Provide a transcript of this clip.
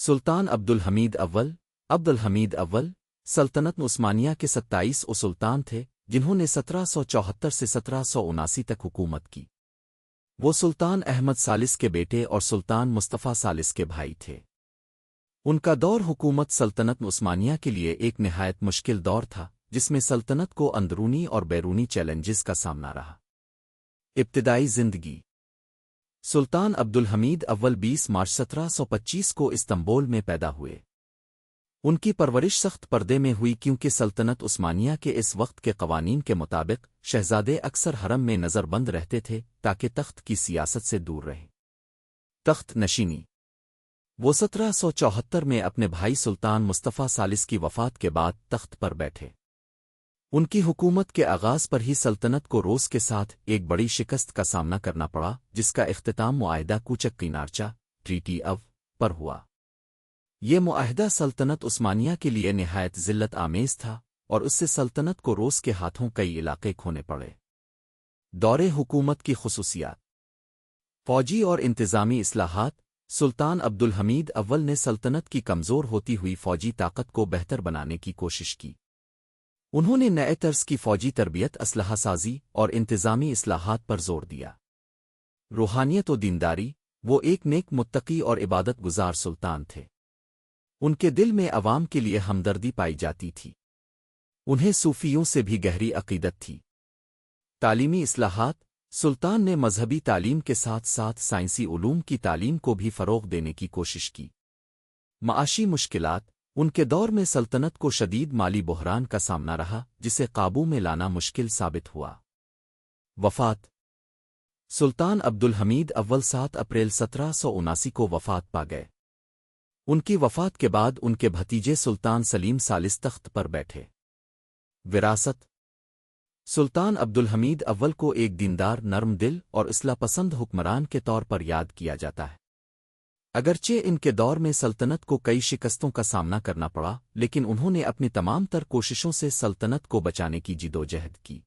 سلطان عبدالحمید اول سلطنت عثمانیہ کے 27 سلطان تھے جنہوں نے 1774 سے 1779 تک حکومت کی۔ وہ سلطان احمد ثالث کے بیٹے اور سلطان مصطفیٰ ثالث کے بھائی تھے۔ ان کا دور حکومت سلطنت عثمانیہ کے لیے ایک نہایت مشکل دور تھا، جس میں سلطنت کو اندرونی اور بیرونی چیلنجز کا سامنا رہا۔ ابتدائی زندگی سلطان عبدالحمید اول 20 مارچ 1725 کو استنبول میں پیدا ہوئے۔ ان کی پرورش سخت پردے میں ہوئی کیونکہ سلطنت عثمانیہ کے اس وقت کے قوانین کے مطابق شہزادے اکثر حرم میں نظر بند رہتے تھے تاکہ تخت کی سیاست سے دور رہیں۔ تخت نشینی وہ 1774 میں اپنے بھائی سلطان مصطفیٰ ثالث کی وفات کے بعد تخت پر بیٹھے۔ ان کی حکومت کے آغاز پر ہی سلطنت کو روس کے ساتھ ایک بڑی شکست کا سامنا کرنا پڑا، جس کا اختتام معاہدہ کوچک کینارچا ٹریٹی آف پر ہوا۔ یہ معاہدہ سلطنت عثمانیہ کے لیے نہایت ذلت آمیز تھا اور اس سے سلطنت کو روس کے ہاتھوں کئی علاقے کھونے پڑے۔ دور حکومت کی خصوصیات فوجی اور انتظامی اصلاحات سلطان عبدالحمید اول نے سلطنت کی کمزور ہوتی ہوئی فوجی طاقت کو بہتر بنانے کی کوشش کی۔ انہوں نے نئے طرز کی فوجی تربیت، اسلحہ سازی اور انتظامی اصلاحات پر زور دیا۔ روحانیت و دینداری وہ ایک نیک متقی اور عبادت گزار سلطان تھے۔ ان کے دل میں عوام کے لیے ہمدردی پائی جاتی تھی۔ انہیں صوفیوں سے بھی گہری عقیدت تھی۔ تعلیمی اصلاحات سلطان نے مذہبی تعلیم کے ساتھ ساتھ سائنسی علوم کی تعلیم کو بھی فروغ دینے کی کوشش کی۔ معاشی مشکلات ان کے دور میں سلطنت کو شدید مالی بحران کا سامنا رہا، جسے قابو میں لانا مشکل ثابت ہوا۔ وفات سلطان عبدالحمید اول 7 اپریل 1779 کو وفات پا گئے۔ ان کی وفات کے بعد ان کے بھتیجے سلطان سلیم ثالث تخت پر بیٹھے۔ وراثت سلطان عبدالحمید اول کو ایک دیندار، نرم دل اور اصلاح پسند حکمران کے طور پر یاد کیا جاتا ہے۔ اگرچہ ان کے دور میں سلطنت کو کئی شکستوں کا سامنا کرنا پڑا، لیکن انہوں نے اپنی تمام تر کوششوں سے سلطنت کو بچانے کی جدوجہد کی۔